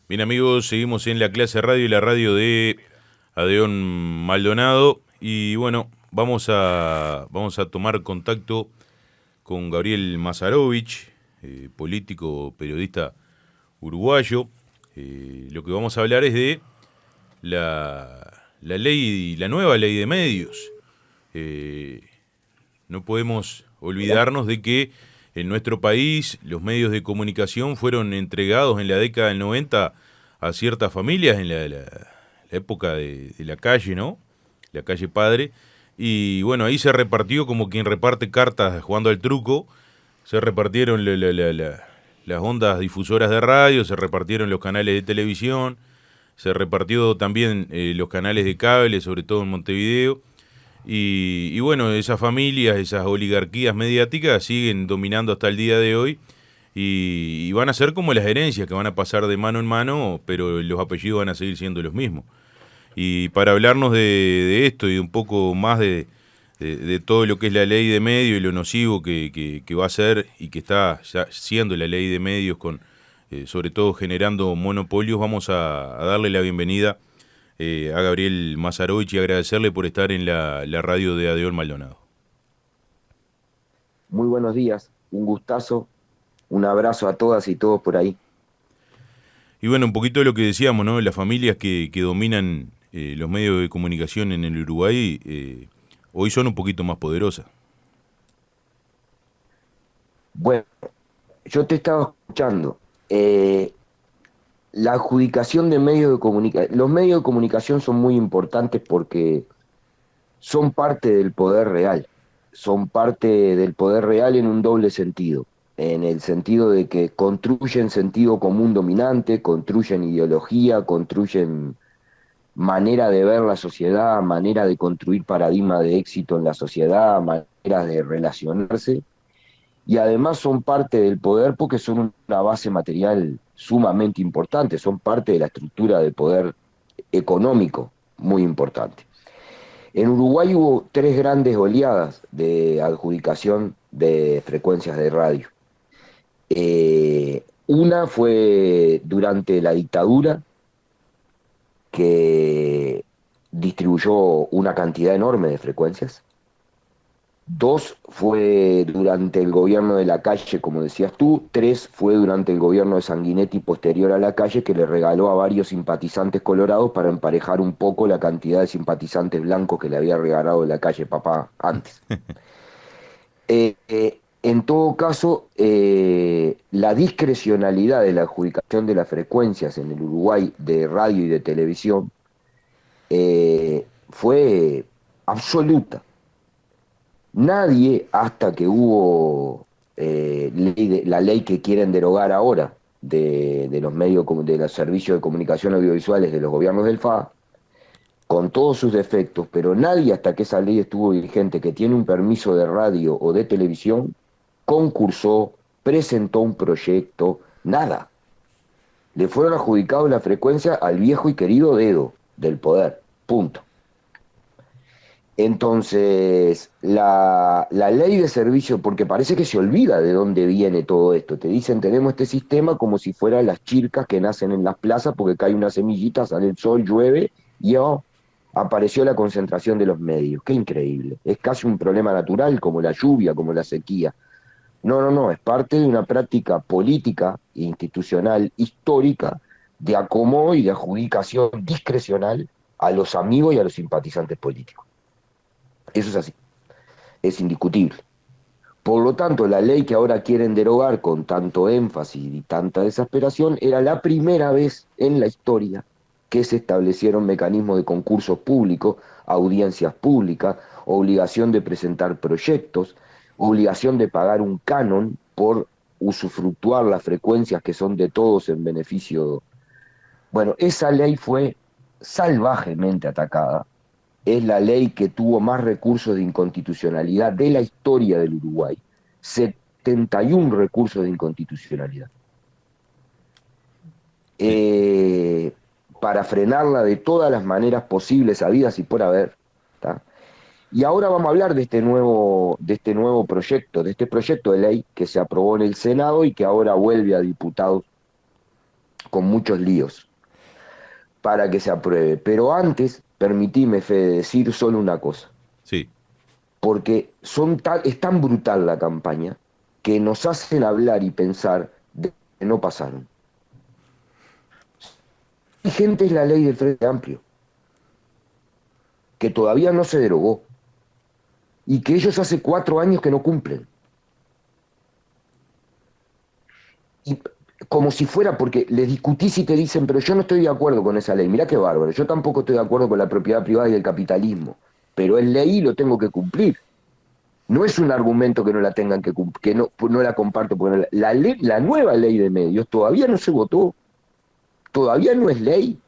Bien amigos, seguimos en la clase radio y la radio de Adeón Maldonado y bueno, vamos a tomar contacto con Gabriel Mazarovich, político, periodista uruguayo. Lo que vamos a hablar es de la ley, la nueva ley de medios. Eh, no podemos olvidarnos de que en nuestro país los medios de comunicación fueron entregados en la década del 90 a ciertas familias en la época de la calle, ¿no? La calle Padre. Y bueno, ahí se repartió como quien reparte cartas jugando al truco. Se repartieron las ondas difusoras de radio, se repartieron los canales de televisión, se repartió también los canales de cable, sobre todo en Montevideo. Y bueno, esas familias, esas oligarquías mediáticas siguen dominando hasta el día de hoy y van a ser como las herencias que van a pasar de mano en mano, pero los apellidos van a seguir siendo los mismos. Y para hablarnos de esto y un poco más de todo lo que es la ley de medios y lo nocivo que va a ser y que está ya siendo la ley de medios, con sobre todo generando monopolios, vamos a darle la bienvenida a Gabriel Mazarovich y agradecerle por estar en la radio de Adeón Maldonado. Muy buenos días, un gustazo, un abrazo a todas y todos por ahí. Y bueno, un poquito de lo que decíamos, ¿no? Las familias que dominan los medios de comunicación en el Uruguay hoy son un poquito más poderosas. Bueno, yo te estaba escuchando. Eh, la adjudicación de medios de comunicación, los medios de comunicación son muy importantes porque son parte del poder real, son parte del poder real en un doble sentido, en el sentido de que construyen sentido común dominante, construyen ideología, construyen manera de ver la sociedad, manera de construir paradigma de éxito en la sociedad, maneras de relacionarse, y además son parte del poder porque son una base material sumamente importante, son parte de la estructura del poder económico muy importante. En Uruguay hubo tres grandes oleadas de adjudicación de frecuencias de radio. Una fue durante la dictadura, que distribuyó una cantidad enorme de frecuencias. Dos fue durante el gobierno de la Calle, como decías tú. Tres fue durante el gobierno de Sanguinetti posterior a la Calle, que le regaló a varios simpatizantes colorados para emparejar un poco la cantidad de simpatizantes blancos que le había regalado la Calle Papá antes. En todo caso, la discrecionalidad de la adjudicación de las frecuencias en el Uruguay de radio y de televisión fue absoluta. Nadie, hasta que hubo la ley que quieren derogar ahora de los medios, de los servicios de comunicación audiovisuales de los gobiernos del FA, con todos sus defectos, pero nadie hasta que esa ley estuvo vigente que tiene un permiso de radio o de televisión, concursó, presentó un proyecto, nada. Le fueron adjudicados la frecuencia al viejo y querido dedo del poder, punto. Entonces, la ley de servicio, porque parece que se olvida de dónde viene todo esto. Te dicen, tenemos este sistema como si fueran las chircas que nacen en las plazas porque cae una semillita, sale el sol, llueve y oh, apareció la concentración de los medios. Qué increíble. Es casi un problema natural como la lluvia, como la sequía. No, no, no, es parte de una práctica política, institucional, histórica, de acomodo y de adjudicación discrecional a los amigos y a los simpatizantes políticos. Eso es así, es indiscutible. Por lo tanto, la ley que ahora quieren derogar con tanto énfasis y tanta desesperación era la primera vez en la historia que se establecieron mecanismos de concursos públicos, audiencias públicas, obligación de presentar proyectos, obligación de pagar un canon por usufructuar las frecuencias que son de todos en beneficio. Bueno, esa ley fue salvajemente atacada. Es la ley que tuvo más recursos de inconstitucionalidad de la historia del Uruguay. 71 recursos de inconstitucionalidad. Sí. Eh, para frenarla de todas las maneras posibles, habidas y por haber. ¿Tá? Y ahora vamos a hablar de este nuevo proyecto, de ley que se aprobó en el Senado y que ahora vuelve a diputados con muchos líos para que se apruebe. Pero antes, permitime, Fede, decir solo una cosa, Sí. porque es tan brutal la campaña que nos hacen hablar y pensar de que no pasaron. Vigente es la ley del Frente Amplio, que todavía no se derogó, y que ellos hace 4 años que no cumplen. Y como si fuera, porque les discutís y te dicen, pero yo no estoy de acuerdo con esa ley. Mirá qué bárbaro, yo tampoco estoy de acuerdo con la propiedad privada y el capitalismo, pero es ley y lo tengo que cumplir. No es un argumento que no la tengan que cumplir, que no la comparto, porque la nueva ley de medios todavía no se votó, todavía no es ley,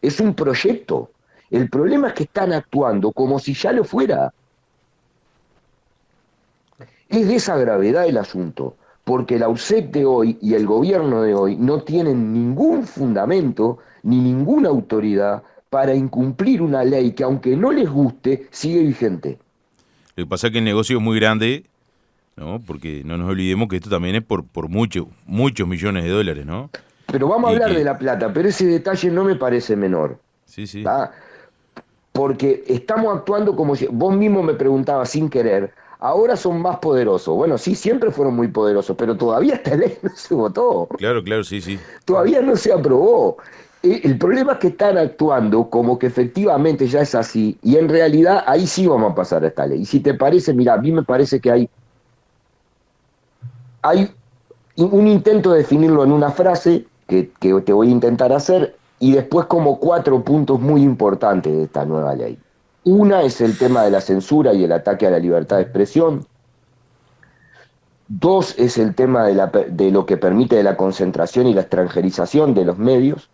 es un proyecto. El problema es que están actuando como si ya lo fuera. Es de esa gravedad el asunto, porque la URSEC de hoy y el gobierno de hoy no tienen ningún fundamento ni ninguna autoridad para incumplir una ley que, aunque no les guste, sigue vigente. Lo que pasa es que el negocio es muy grande, ¿no? Porque no nos olvidemos que esto también es por muchos millones de dólares, ¿no? Pero vamos a Y hablar de que, la plata, pero ese detalle no me parece menor. sí, sí, ¿Tá? Porque estamos actuando como si, vos mismo me preguntabas sin querer, ahora son más poderosos. Bueno, sí, siempre fueron muy poderosos, pero todavía esta ley no se votó, claro, sí, sí. todavía no se aprobó. El problema es que están actuando como que efectivamente ya es así, y en realidad ahí sí vamos a pasar a esta ley. Y si te parece, mira, a mí me parece que hay un intento de definirlo en una frase que te voy a intentar hacer, y después como 4 puntos muy importantes de esta nueva ley. Una es el tema de la censura y el ataque a la libertad de expresión. 2 es el tema de lo que permite de la concentración y la extranjerización de los medios.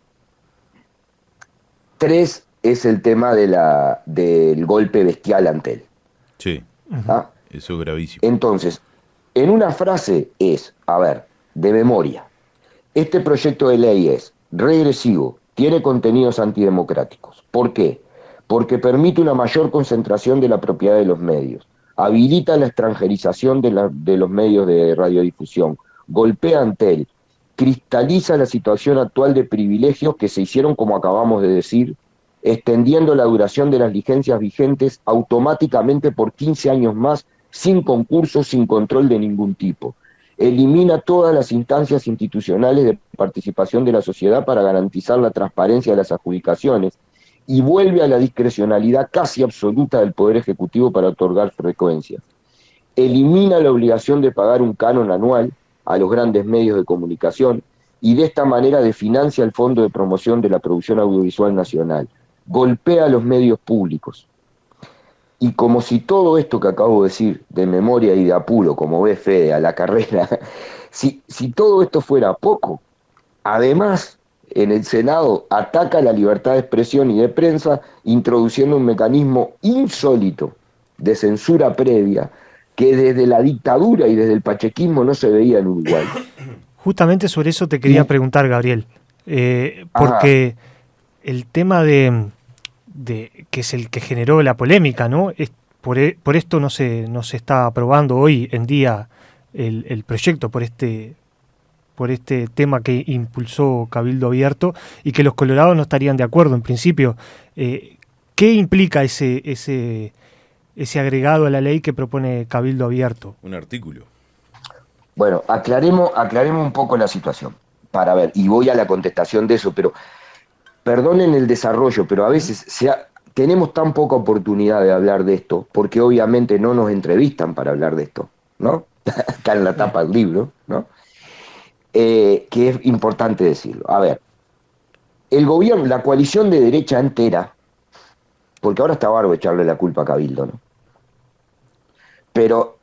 3 es el tema del golpe bestial ante él. Sí, ¿Ah? eso es gravísimo. Entonces, en una frase es, a ver, de memoria, este proyecto de ley es regresivo, tiene contenidos antidemocráticos. ¿Por qué? Porque permite una mayor concentración de la propiedad de los medios, habilita la extranjerización de los medios de radiodifusión, golpea ante él, cristaliza la situación actual de privilegios que se hicieron, como acabamos de decir, extendiendo la duración de las licencias vigentes automáticamente por 15 años más, sin concurso, sin control de ningún tipo. Elimina todas las instancias institucionales de participación de la sociedad para garantizar la transparencia de las adjudicaciones y vuelve a la discrecionalidad casi absoluta del Poder Ejecutivo para otorgar frecuencias. Elimina la obligación de pagar un canon anual a los grandes medios de comunicación y de esta manera desfinancia el Fondo de Promoción de la Producción Audiovisual Nacional. Golpea a los medios públicos. Y como si todo esto que acabo de decir, de memoria y de apuro, como ve Fede, a la carrera, si todo esto fuera poco, además, en el Senado ataca la libertad de expresión y de prensa, introduciendo un mecanismo insólito de censura previa que desde la dictadura y desde el pachequismo no se veía en Uruguay. Justamente sobre eso te quería preguntar, Gabriel, porque el tema de que es el que generó la polémica, ¿no? Por esto no se está aprobando hoy en día el proyecto, por este tema que impulsó Cabildo Abierto y que los colorados no estarían de acuerdo en principio. ¿Qué implica ese agregado a la ley que propone Cabildo Abierto? Un artículo. Bueno, aclaremos un poco la situación, para ver, y voy a la contestación de eso, pero perdonen el desarrollo, pero a veces tenemos tan poca oportunidad de hablar de esto, porque obviamente no nos entrevistan para hablar de esto, ¿no? Está en la tapa del libro, ¿no? Que es importante decirlo. A ver, el gobierno, la coalición de derecha entera, porque ahora está bárbaro echarle la culpa a Cabildo, ¿no? Pero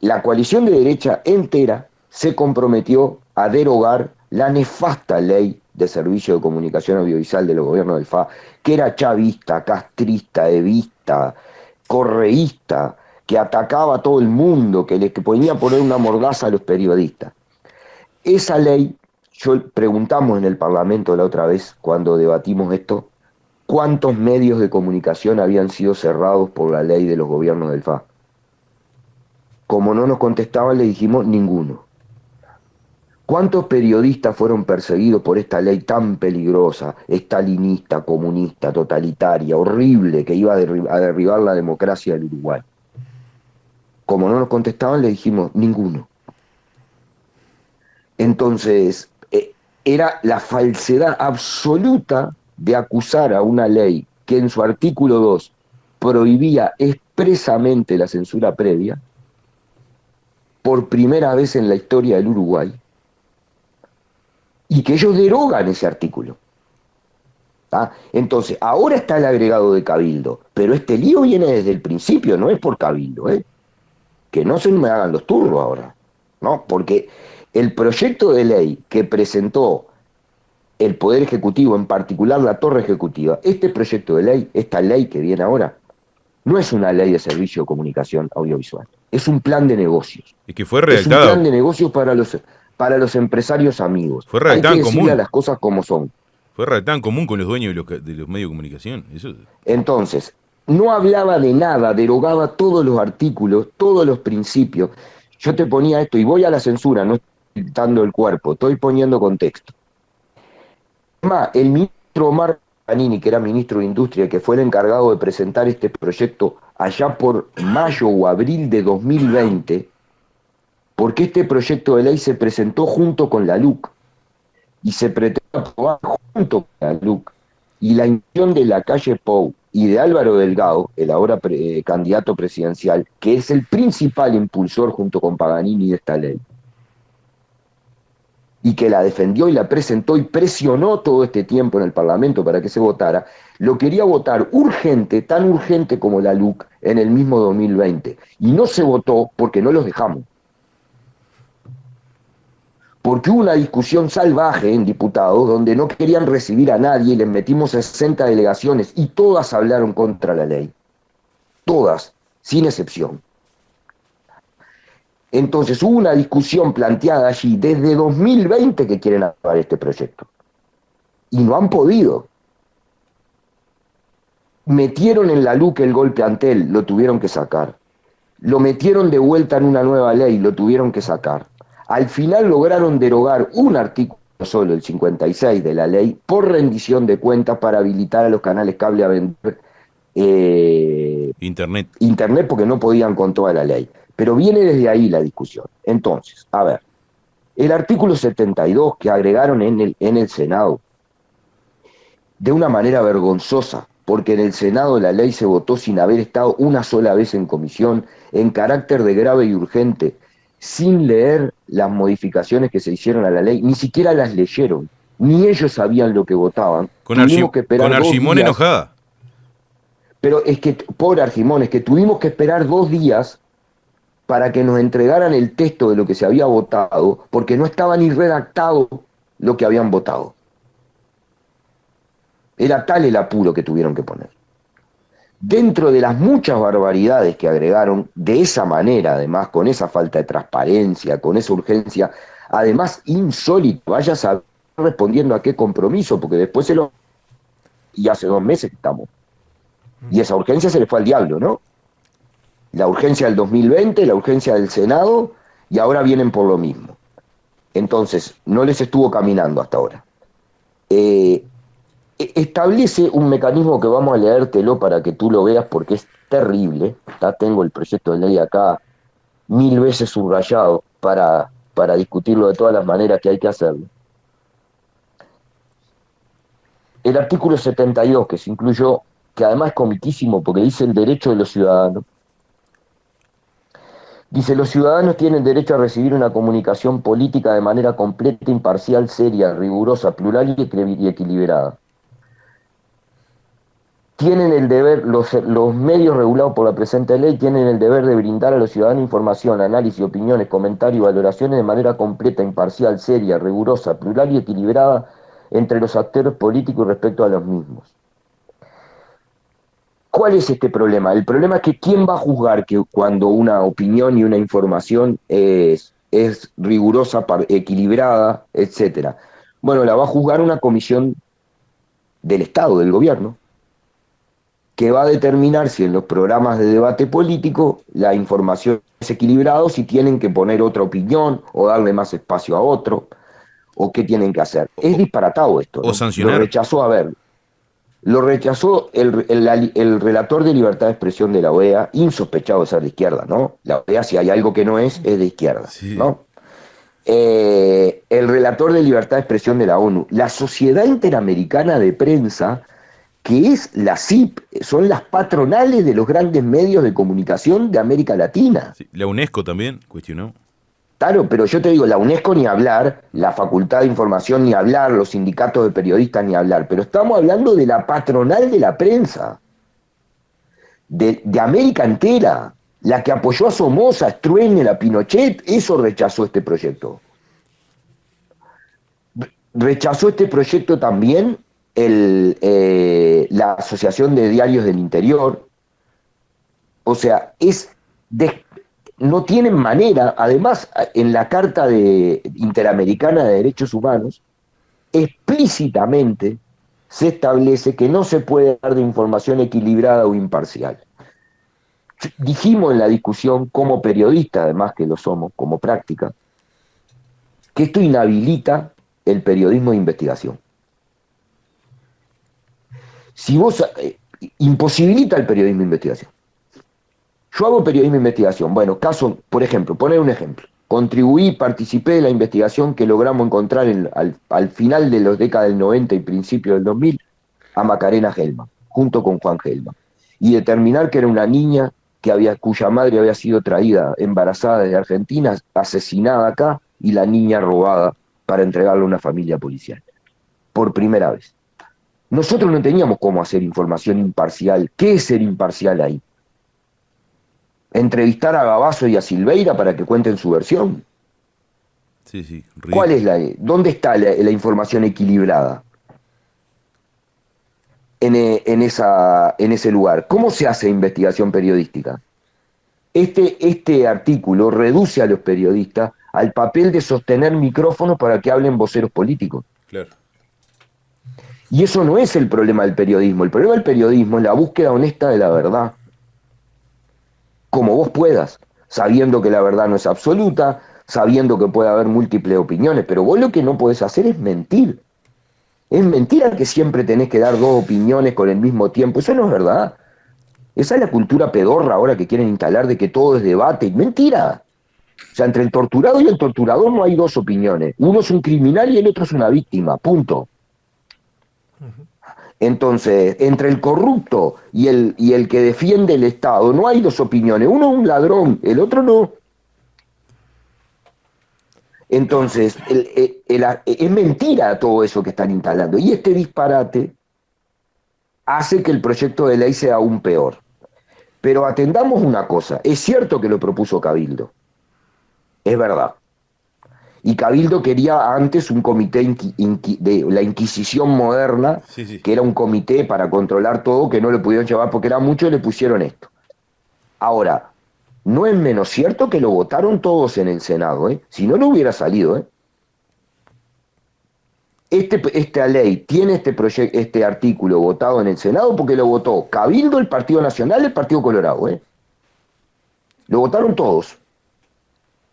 la coalición de derecha entera se comprometió a derogar la nefasta ley de servicio de comunicación audiovisual de los gobiernos del FA, que era chavista, castrista, evista, correísta, que atacaba a todo el mundo, que ponía a poner una mordaza a los periodistas. Esa ley, preguntamos en el Parlamento la otra vez, cuando debatimos esto, ¿cuántos medios de comunicación habían sido cerrados por la ley de los gobiernos del FA? Como no nos contestaban, le dijimos ninguno. ¿Cuántos periodistas fueron perseguidos por esta ley tan peligrosa, estalinista, comunista, totalitaria, horrible, que iba a derribar la democracia del Uruguay? Como no nos contestaban, le dijimos, ninguno. Entonces, era la falsedad absoluta de acusar a una ley que en su artículo 2 prohibía expresamente la censura previa, por primera vez en la historia del Uruguay, y que ellos derogan ese artículo. ¿Ah? Entonces, ahora está el agregado de Cabildo, pero este lío viene desde el principio, no es por Cabildo, ¿eh? Que no se me hagan los turros ahora, ¿no? Porque el proyecto de ley que presentó el Poder Ejecutivo, en particular la Torre Ejecutiva, este proyecto de ley, esta ley que viene ahora, no es una ley de servicio de comunicación audiovisual, es un plan de negocios. Y que fue Es un redactada. plan de negocios para los empresarios amigos. Fue Hay redactada que en decirle común. a las cosas como son. Fue redactada en común con los dueños de los medios de comunicación. Eso. Entonces, no hablaba de nada, derogaba todos los artículos, todos los principios. Yo te ponía esto, y voy a la censura, no estoy quitando el cuerpo, estoy poniendo contexto. Además, el ministro Omar Paganini, que era ministro de Industria, que fue el encargado de presentar este proyecto allá por mayo o abril de 2020, porque este proyecto de ley se presentó junto con la LUC, y se pretende aprobar junto con la LUC, y la inclusión de la calle Pou y de Álvaro Delgado, el ahora candidato presidencial, que es el principal impulsor junto con Paganini de esta ley, y que la defendió y la presentó y presionó todo este tiempo en el Parlamento para que se votara, lo quería votar urgente, tan urgente como la LUC, en el mismo 2020. Y no se votó porque no los dejamos. Porque hubo una discusión salvaje en diputados donde no querían recibir a nadie y les metimos 60 delegaciones y todas hablaron contra la ley. Todas, sin excepción. Entonces hubo una discusión planteada allí desde 2020 que quieren aprobar este proyecto. Y no han podido. Metieron en la LUC el golpe Antel, lo tuvieron que sacar. Lo metieron de vuelta en una nueva ley, lo tuvieron que sacar. Al final lograron derogar un artículo solo, el 56 de la ley, por rendición de cuentas para habilitar a los canales cable a vender Internet porque no podían con toda la ley. Pero viene desde ahí la discusión. Entonces, a ver, el artículo 72 que agregaron en el Senado, de una manera vergonzosa, porque en el Senado la ley se votó sin haber estado una sola vez en comisión, en carácter de grave y urgente, sin leer las modificaciones que se hicieron a la ley, ni siquiera las leyeron, ni ellos sabían lo que votaban. Con Argimón enojada. Pero es que, pobre Argimón, es que tuvimos que esperar 2 días para que nos entregaran el texto de lo que se había votado, porque no estaba ni redactado lo que habían votado. Era tal el apuro que tuvieron que poner. Dentro de las muchas barbaridades que agregaron, de esa manera, además, con esa falta de transparencia, con esa urgencia, además insólito, vaya a saber respondiendo a qué compromiso, porque después y hace 2 meses que estamos. Y esa urgencia se le fue al diablo, ¿no? La urgencia del 2020, la urgencia del Senado, y ahora vienen por lo mismo. Entonces, no les estuvo caminando hasta ahora. Establece un mecanismo que vamos a leértelo para que tú lo veas porque es terrible. Tengo el proyecto de ley acá 1000 veces subrayado para discutirlo de todas las maneras que hay que hacerlo. El artículo 72 que se incluyó, que además es comiquísimo porque dice el derecho de los ciudadanos. Dice, los ciudadanos tienen derecho a recibir una comunicación política de manera completa, imparcial, seria, rigurosa, plural y equilibrada. Tienen el deber, los medios regulados por la presente ley tienen el deber de brindar a los ciudadanos información, análisis, opiniones, comentarios y valoraciones de manera completa, imparcial, seria, rigurosa, plural y equilibrada entre los actores políticos respecto a los mismos. ¿Cuál es este problema? El problema es que ¿quién va a juzgar que cuando una opinión y una información es rigurosa, equilibrada, etcétera? Bueno, la va a juzgar una comisión del Estado, del gobierno. que va a determinar si en los programas de debate político la información es equilibrada, si tienen que poner otra opinión o darle más espacio a otro, o qué tienen que hacer. Es disparatado esto, O ¿no? Lo sancionar. rechazó, lo rechazó el relator de libertad de expresión de la OEA, insospechado de ser de izquierda, ¿no? La OEA, si hay algo que no es de izquierda, Sí. ¿no? El relator de libertad de expresión de la ONU, la Sociedad Interamericana de Prensa, que es la CIP, son las patronales de los grandes medios de comunicación de América Latina. Sí. La UNESCO también cuestionó. Claro, pero yo te digo, la UNESCO ni hablar, la Facultad de Información ni hablar, los sindicatos de periodistas ni hablar, pero estamos hablando de la patronal de la prensa, de América entera, la que apoyó a Somoza, a Stroessner, a Pinochet, eso rechazó este proyecto. Rechazó este proyecto también la Asociación de Diarios del Interior. O sea, no tienen manera, además en la Carta Interamericana de Derechos Humanos, explícitamente se establece que no se puede dar de información equilibrada o imparcial. Dijimos en la discusión, como periodista, además que lo somos, como práctica, que esto inhabilita el periodismo de investigación. Si vos imposibilita el periodismo de investigación. Yo hago periodismo de investigación. Bueno, caso, por ejemplo, poner un ejemplo. Contribuí, participé de la investigación que logramos encontrar al final de los décadas del 90 y principio del 2000 a Macarena Gelman, junto con Juan Gelman, y determinar que era una niña cuya madre había sido traída embarazada desde Argentina, asesinada acá, y la niña robada para entregarla a una familia policial. Por primera vez. Nosotros no teníamos cómo hacer información imparcial. ¿Qué es ser imparcial ahí? Entrevistar a Gabazo y a Silveira para que cuenten su versión. Sí, sí. ¿Cuál es ¿Dónde está la información equilibrada? En ese lugar. ¿Cómo se hace investigación periodística? Este artículo reduce a los periodistas al papel de sostener micrófonos para que hablen voceros políticos. Claro. Y eso no es el problema del periodismo. El problema del periodismo es la búsqueda honesta de la verdad. Como vos puedas, sabiendo que la verdad no es absoluta, sabiendo que puede haber múltiples opiniones, pero vos lo que no podés hacer es mentir. Es mentira que siempre tenés que dar dos opiniones con el mismo tiempo. Eso no es verdad. Esa es la cultura pedorra ahora que quieren instalar de que todo es debate. Mentira. O sea, entre el torturado y el torturador no hay dos opiniones. Uno es un criminal y el otro es una víctima. Punto. Entonces, entre el corrupto y el que defiende el Estado no hay dos opiniones. Uno es un ladrón, el otro no. Entonces, es mentira todo eso que están instalando. Y este disparate hace que el proyecto de ley sea aún peor. Pero atendamos una cosa. Es cierto que lo propuso Cabildo. Es verdad. Y Cabildo quería antes un comité de la Inquisición moderna, Sí, sí. que era un comité para controlar todo, que no le pudieron llevar porque era mucho y le pusieron esto. Ahora, no es menos cierto que lo votaron todos en el Senado, ¿eh? Si no, no hubiera salido, ¿eh? Esta ley tiene este artículo votado en el Senado porque lo votó Cabildo, el Partido Nacional y el Partido Colorado, ¿eh? Lo votaron todos.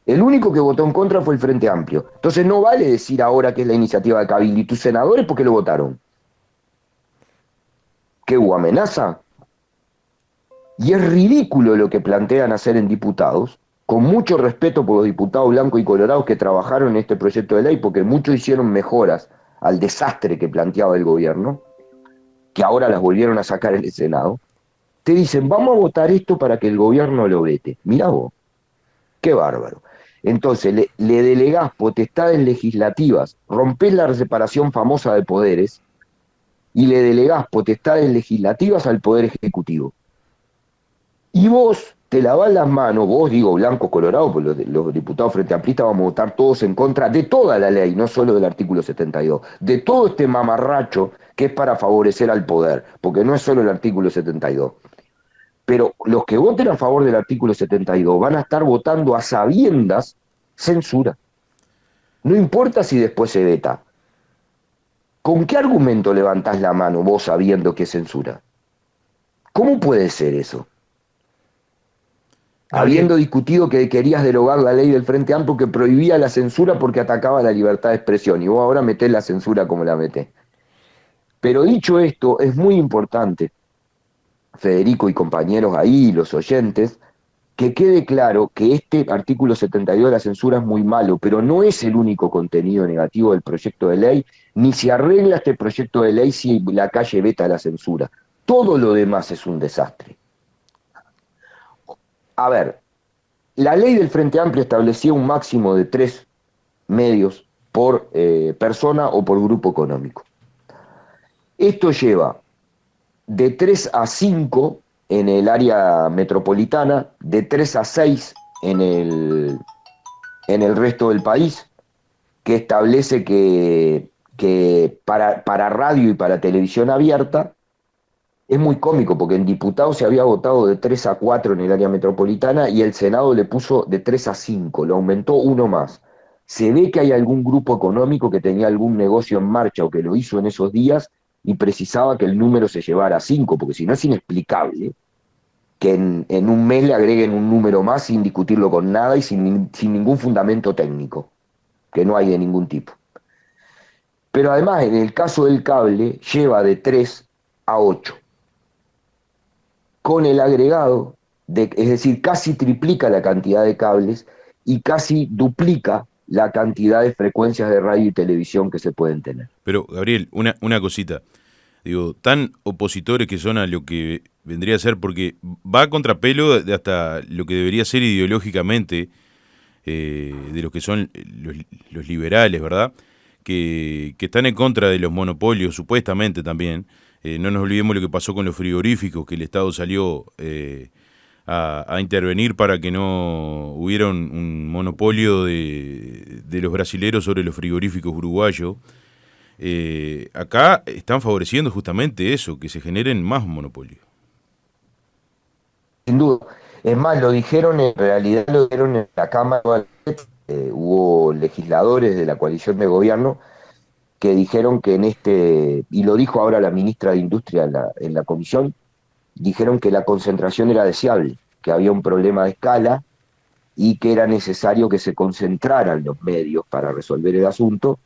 El único que votó en contra fue el Frente Amplio. Entonces no vale decir ahora que es la iniciativa de Cabildo y tus senadores porque lo votaron. ¿Qué hubo amenaza? Y es ridículo lo que plantean hacer en diputados, con mucho respeto por los diputados blancos y colorados que trabajaron en este proyecto de ley, porque muchos hicieron mejoras al desastre que planteaba el gobierno, que ahora las volvieron a sacar en el Senado. Te dicen, vamos a votar esto para que el gobierno lo vete. Mirá vos, qué bárbaro. Entonces le delegás potestades legislativas, rompés la separación famosa de poderes y le delegás potestades legislativas al Poder Ejecutivo. Y vos te lavás las manos, vos digo blanco colorado, porque los diputados frente amplistas vamos a votar todos en contra de toda la ley, no solo del artículo 72, de todo este mamarracho que es para favorecer al poder, porque no es solo el artículo 72. Pero los que voten a favor del artículo 72 van a estar votando a sabiendas censura. No importa si después se veta. ¿Con qué argumento levantás la mano vos sabiendo que es censura? ¿Cómo puede ser eso? Gabriel. Habiendo discutido que querías derogar la ley del Frente Amplio que prohibía la censura porque atacaba la libertad de expresión, y vos ahora metés la censura como la metés. Pero dicho esto, es muy importante, Federico y compañeros ahí, los oyentes, que quede claro que este artículo 72 de la censura es muy malo, pero no es el único contenido negativo del proyecto de ley, ni se arregla este proyecto de ley si la calle veta la censura. Todo lo demás es un desastre. A ver, la ley del Frente Amplio establecía un máximo de 3 medios por persona o por grupo económico. Esto lleva de 3 a 5 en el área metropolitana, de 3 a 6 en el resto del país, que establece que para radio y para televisión abierta es muy cómico, porque en diputados se había votado de 3 a 4 en el área metropolitana y el Senado le puso de 3 a 5, lo aumentó uno más. Se ve que hay algún grupo económico que tenía algún negocio en marcha o que lo hizo en esos días y precisaba que el número se llevara a 5, porque si no es inexplicable que en un mes le agreguen un número más sin discutirlo con nada y sin ningún fundamento técnico, que no hay de ningún tipo. Pero además, en el caso del cable, lleva de 3 a 8, con el agregado, es decir, casi triplica la cantidad de cables y casi duplica la cantidad de frecuencias de radio y televisión que se pueden tener. Pero, Gabriel, una cosita. Digo, tan opositores que son a lo que vendría a ser, porque va a contrapelo de hasta lo que debería ser ideológicamente de los que son los liberales, ¿verdad? Que están en contra de los monopolios, supuestamente también. No nos olvidemos lo que pasó con los frigoríficos, que el Estado salió a intervenir para que no hubiera un monopolio de los brasileros sobre los frigoríficos uruguayos. Acá están favoreciendo justamente eso, que se generen más monopolios. Sin duda. Es más, lo dijeron, en realidad lo dijeron en la Cámara, hubo legisladores de la coalición de gobierno que dijeron que y lo dijo ahora la ministra de Industria en la comisión, dijeron que la concentración era deseable, que había un problema de escala y que era necesario que se concentraran los medios para resolver el asunto.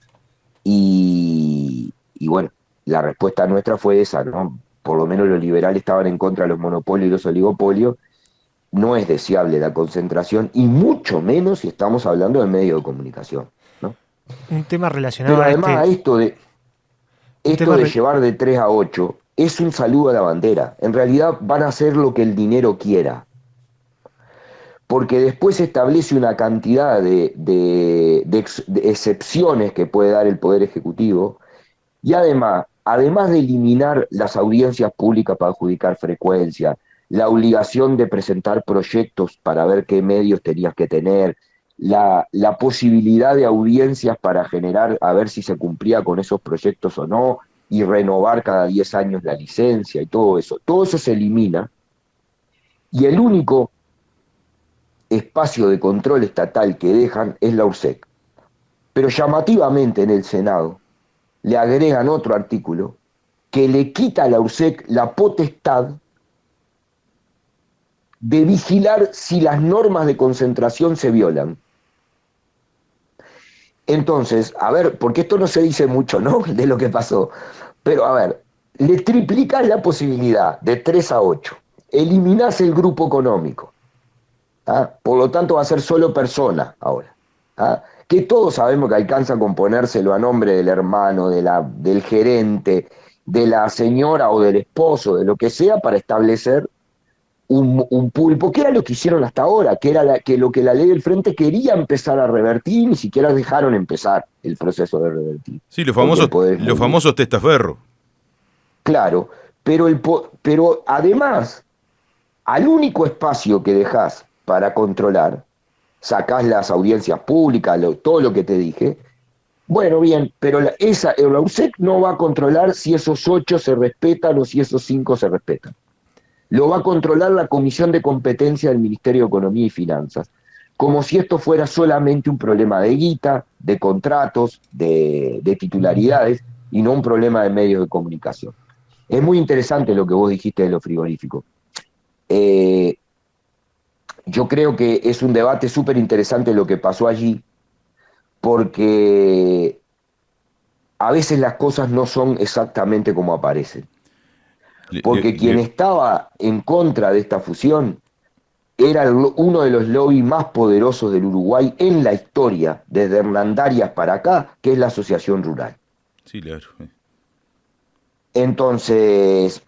Y bueno, la respuesta nuestra fue esa, ¿no? Por lo menos los liberales estaban en contra de los monopolios y los oligopolios. No es deseable la concentración, y mucho menos si estamos hablando de medios de comunicación, ¿no? Un tema relacionado Pero además a esto de llevar de 3 a 8 es un saludo a la bandera. En realidad van a hacer lo que el dinero quiera, porque después se establece una cantidad de excepciones que puede dar el Poder Ejecutivo, y además de eliminar las audiencias públicas para adjudicar frecuencia, la obligación de presentar proyectos para ver qué medios tenías que tener, la posibilidad de audiencias para generar, a ver si se cumplía con esos proyectos o no, y renovar cada 10 años la licencia y todo eso se elimina, y el único espacio de control estatal que dejan es la URSEC. Pero llamativamente en el Senado le agregan otro artículo que le quita a la URSEC la potestad de vigilar si las normas de concentración se violan. Entonces, a ver, porque esto no se dice mucho, ¿no?, de lo que pasó, pero a ver, le triplicás la posibilidad de 3 a 8, eliminás el grupo económico, ¿ah? Por lo tanto va a ser solo persona ahora, ¿ah? Que todos sabemos que alcanza con ponérselo a nombre del hermano, del gerente, de la señora o del esposo, de lo que sea, para establecer un pool, porque era lo que hicieron hasta ahora, que era lo que la ley del Frente quería empezar a revertir, y ni siquiera dejaron empezar el proceso de revertir. Sí, los famosos testaferros. Claro, pero además, al único espacio que dejás para controlar, sacás las audiencias públicas, todo lo que te dije. Bueno, bien, pero la URSEC no va a controlar si esos 8 se respetan o si esos 5 se respetan. Lo va a controlar la Comisión de Competencia del Ministerio de Economía y Finanzas, como si esto fuera solamente un problema de guita, de contratos, de titularidades, y no un problema de medios de comunicación. Es muy interesante lo que vos dijiste de los frigoríficos. Eh, yo creo que es un debate súper interesante lo que pasó allí, porque a veces las cosas no son exactamente como aparecen. Le- le- Porque quien le- estaba en contra de esta fusión era uno de los lobbies más poderosos del Uruguay en la historia, desde Hernandarias para acá, que es la Asociación Rural. sí, claro. Entonces,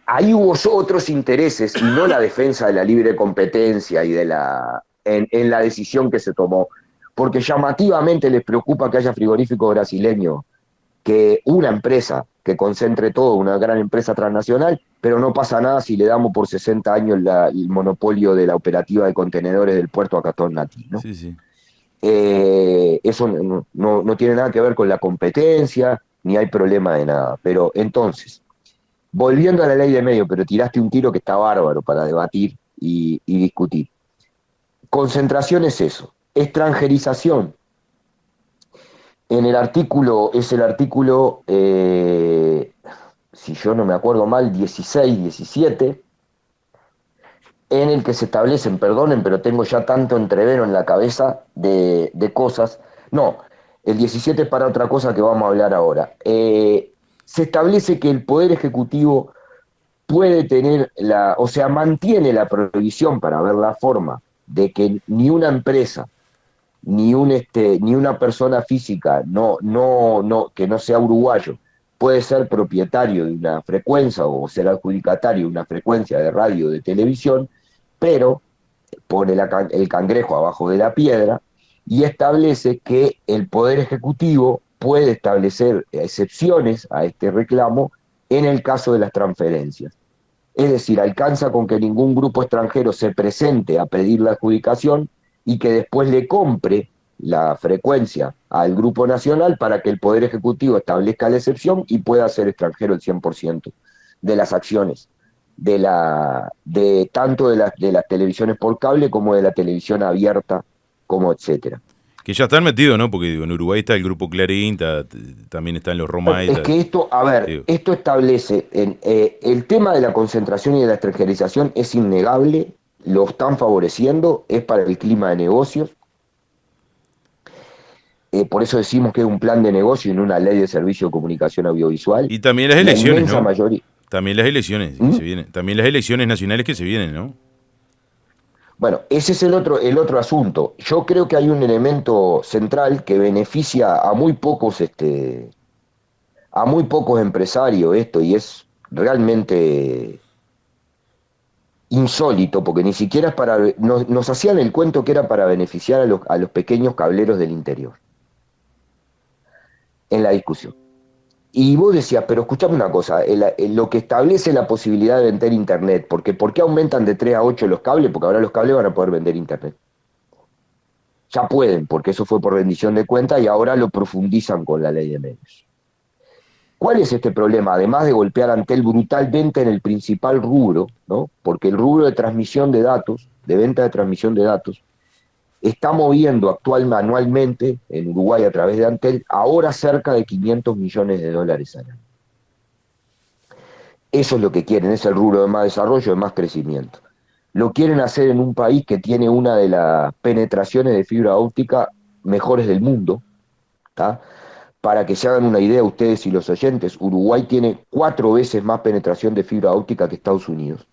ahí hubo otros intereses y no la defensa de la libre competencia y en la decisión que se tomó. Porque llamativamente les preocupa que haya frigoríficos brasileños, que una empresa que concentre todo, una gran empresa transnacional, pero no pasa nada si le damos por 60 años el monopolio de la operativa de contenedores del puerto a Castón Natí, ¿no? Sí, sí. Eso no tiene nada que ver con la competencia, ni hay problema de nada. Pero entonces, volviendo a la ley de medio, pero tiraste un tiro que está bárbaro para debatir y discutir. Concentración es eso. Extranjerización. En el artículo, es el artículo, si yo no me acuerdo mal, 16, 17, en el que se establecen, perdonen, pero tengo ya tanto entrevero en la cabeza de cosas. No, el 17 es para otra cosa que vamos a hablar ahora. Se establece que el Poder Ejecutivo puede tener o sea, mantiene la prohibición para ver la forma de que ni una empresa, ni una persona física que no sea uruguayo puede ser propietario de una frecuencia o ser adjudicatario de una frecuencia de radio o de televisión, pero pone el cangrejo abajo de la piedra y establece que el Poder Ejecutivo puede establecer excepciones a este reclamo en el caso de las transferencias. Es decir, alcanza con que ningún grupo extranjero se presente a pedir la adjudicación y que después le compre la frecuencia al Grupo Nacional para que el Poder Ejecutivo establezca la excepción y pueda ser extranjero el 100% de las acciones, tanto de las televisiones por cable como de la televisión abierta, como etcétera. Que ya están metidos, ¿no? Porque digo, en Uruguay está el grupo Clarín, también están los Romay. Es que esto, a ver, Digo, esto establece, el tema de la concentración y de la extranjerización es innegable, lo están favoreciendo, es para el clima de negocios. Por eso decimos que es un plan de negocio y no una ley de servicio de comunicación audiovisual. y también las La elecciones, inmensa ¿no? mayoría. También las elecciones que ¿Mm? se vienen. También las elecciones nacionales que se vienen, ¿no? Bueno, ese es el otro asunto. Yo creo que hay un elemento central que beneficia a muy pocos empresarios esto, y es realmente insólito, porque ni siquiera es para. Nos hacían el cuento que era para beneficiar a los pequeños cableros del interior en la discusión. Y vos decías, pero escuchame una cosa, lo que establece la posibilidad de vender internet, porque ¿por qué aumentan de 3 a 8 los cables? Porque ahora los cables van a poder vender internet. Ya pueden, porque eso fue por rendición de cuentas y ahora lo profundizan con la ley de medios. ¿Cuál es este problema? Además de golpear a Antel brutalmente en el principal rubro, ¿no? Porque el rubro de transmisión de datos, de venta de transmisión de datos, está moviendo anualmente en Uruguay a través de Antel ahora cerca de 500 millones de dólares al año. Eso es lo que quieren, es el rubro de más desarrollo, de más crecimiento. Lo quieren hacer en un país que tiene una de las penetraciones de fibra óptica mejores del mundo, ¿tá? Para que se hagan una idea ustedes y los oyentes, Uruguay tiene 4 veces más penetración de fibra óptica que Estados Unidos.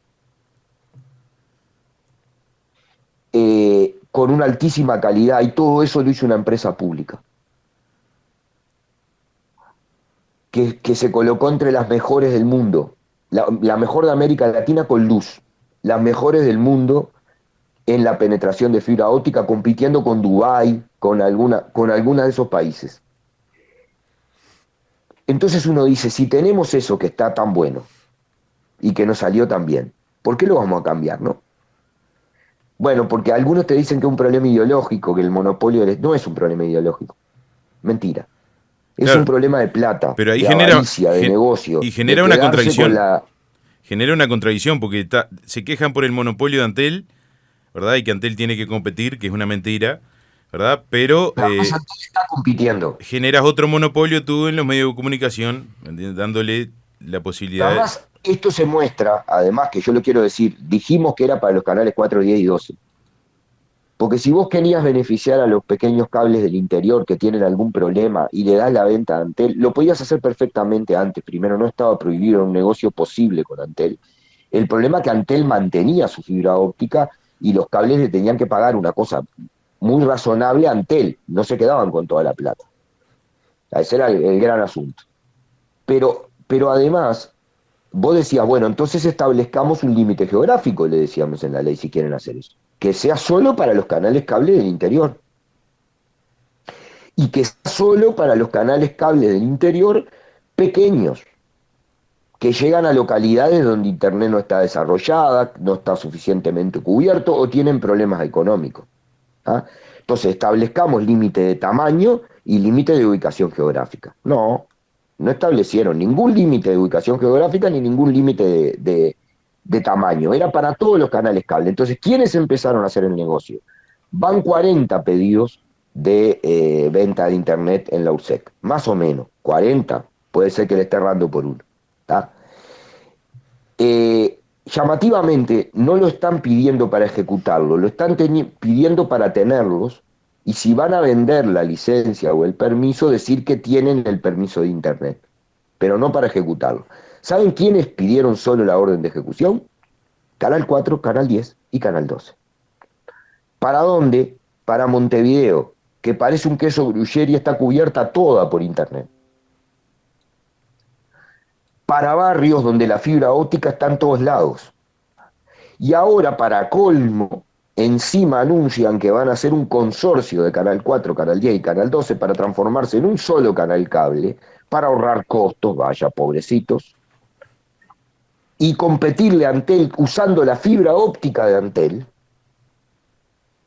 Con una altísima calidad, y todo eso lo hizo una empresa pública, que se colocó entre las mejores del mundo, la mejor de América Latina con luz, las mejores del mundo en la penetración de fibra óptica, compitiendo con Dubái, con alguna de esos países. Entonces uno dice, si tenemos eso que está tan bueno y que nos salió tan bien, ¿por qué lo vamos a cambiar, no? Bueno, porque algunos te dicen que es un problema ideológico, que el monopolio no es un problema ideológico. Mentira. Es un Claro, problema de plata, pero ahí de avaricia, de negocio, y de genera una quedarse con contradicción. la. Genera una contradicción porque se quejan por el monopolio de Antel, ¿verdad? Y que Antel tiene que competir, que es una mentira, ¿verdad? Pero Pero además Antel está compitiendo. generas otro monopolio tú en los medios de comunicación, ¿me entiendes? Dándole la posibilidad Además, esto se muestra, además que yo lo quiero decir, dijimos que era para los canales 4, 10 y 12. Porque si vos querías beneficiar a los pequeños cables del interior que tienen algún problema y le das la venta a Antel, lo podías hacer perfectamente antes. Primero, no estaba prohibido, era un negocio posible con Antel. El problema es que Antel mantenía su fibra óptica y los cables le tenían que pagar una cosa muy razonable a Antel. No se quedaban con toda la plata. Ese era el gran asunto. Pero además, vos decías, bueno, entonces establezcamos un límite geográfico, le decíamos en la ley, si quieren hacer eso. Que sea solo para los canales cable del interior. Y que sea solo para los canales cable del interior pequeños, que llegan a localidades donde Internet no está desarrollada, no está suficientemente cubierto o tienen problemas económicos. ¿Ah? Entonces establezcamos límite de tamaño y límite de ubicación geográfica. No establecieron ningún límite de ubicación geográfica ni ningún límite de tamaño. Era para todos los canales cable. Entonces, ¿quiénes empezaron a hacer el negocio? Van 40 pedidos de venta de Internet en la URSEC. Más o menos, 40. Puede ser que le esté errando por uno. ¿Tá? Llamativamente, no lo están pidiendo para ejecutarlo, lo están pidiendo para tenerlos, y si van a vender la licencia o el permiso, decir que tienen el permiso de Internet, pero no para ejecutarlo. ¿Saben quiénes pidieron solo la orden de ejecución? Canal 4, Canal 10 y Canal 12. ¿Para dónde? Para Montevideo, que parece un queso gruyere y está cubierta toda por Internet. Para barrios donde la fibra óptica está en todos lados. Y ahora, para colmo, encima anuncian que van a hacer un consorcio de Canal 4, Canal 10 y Canal 12 para transformarse en un solo canal cable, para ahorrar costos, vaya, pobrecitos, y competirle a Antel usando la fibra óptica de Antel,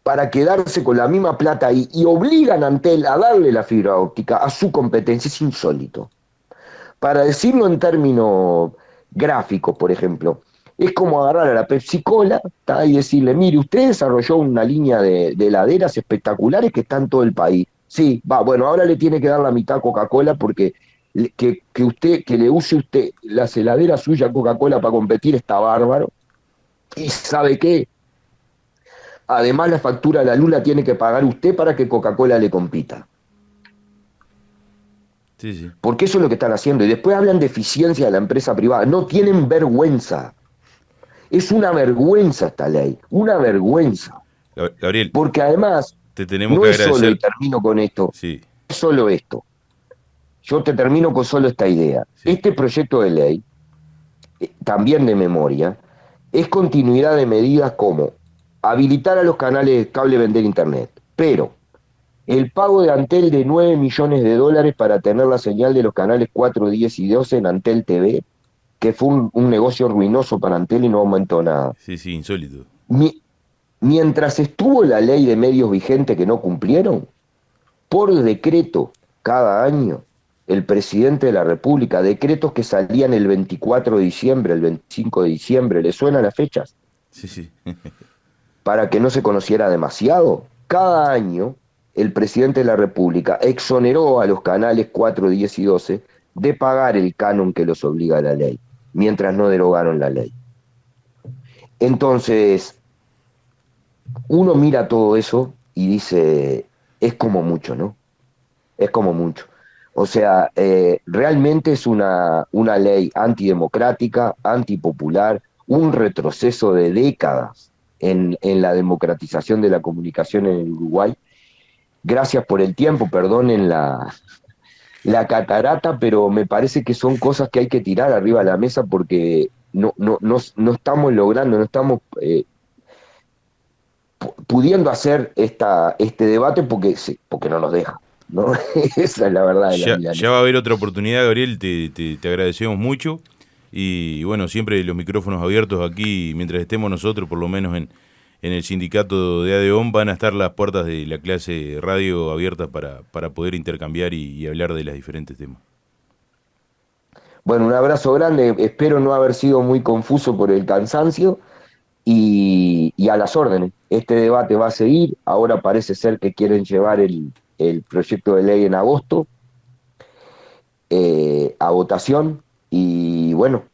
para quedarse con la misma plata y obligan a Antel a darle la fibra óptica a su competencia. Es insólito. Para decirlo en términos gráficos, por ejemplo, es como agarrar a la Pepsi Cola y decirle, mire, usted desarrolló una línea de heladeras espectaculares que está en todo el país. Sí, bueno, ahora le tiene que dar la mitad a Coca-Cola porque que le use usted las heladeras suyas a Coca-Cola para competir está bárbaro. ¿Y sabe qué? Además, la factura de la luz la tiene que pagar usted para que Coca-Cola le compita. Sí, sí. Porque eso es lo que están haciendo. Y después hablan de eficiencia de la empresa privada. No tienen vergüenza. Es una vergüenza esta ley. Una vergüenza. Gabriel, porque además, te tenemos no que es solo, agradecer. y termino con esto, Sí. no es solo esto. Yo te termino con solo esta idea. Sí. Este proyecto de ley, también de memoria, es continuidad de medidas como habilitar a los canales de cable vender Internet, pero el pago de Antel de $9 millones para tener la señal de los canales 4, 10 y 12 en Antel TV, que fue un negocio ruinoso para Antel y no aumentó nada. Sí, sí, insólito. Mientras estuvo la ley de medios vigente que no cumplieron, por decreto, cada año, el presidente de la República, decretos que salían el 24 de diciembre, el 25 de diciembre, ¿le suenan las fechas? Sí, sí. Para que no se conociera demasiado. Cada año, el presidente de la República exoneró a los canales 4, 10 y 12 de pagar el canon que los obliga a la ley, mientras no derogaron la ley. Entonces, uno mira todo eso y dice, es como mucho, ¿no? Es como mucho. O sea, realmente es una ley antidemocrática, antipopular, un retroceso de décadas en la democratización de la comunicación en el Uruguay. Gracias por el tiempo, perdonen la catarata, pero me parece que son cosas que hay que tirar arriba de la mesa porque no estamos logrando, no estamos pudiendo hacer este debate porque no nos deja, ¿no? Esa es la verdad. Ya va a haber otra oportunidad, Gabriel, te agradecemos mucho. Y bueno, siempre los micrófonos abiertos aquí, mientras estemos nosotros, por lo menos en el sindicato de ADEON, van a estar las puertas de la clase radio abiertas para poder intercambiar y hablar de los diferentes temas. Bueno, un abrazo grande, espero no haber sido muy confuso por el cansancio y a las órdenes. Este debate va a seguir, ahora parece ser que quieren llevar el proyecto de ley en agosto a votación y bueno,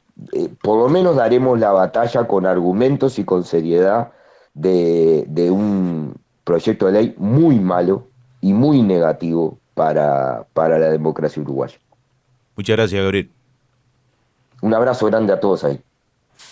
por lo menos daremos la batalla con argumentos y con seriedad de un proyecto de ley muy malo y muy negativo para la democracia uruguaya. Muchas gracias, Gabriel. Un abrazo grande a todos ahí.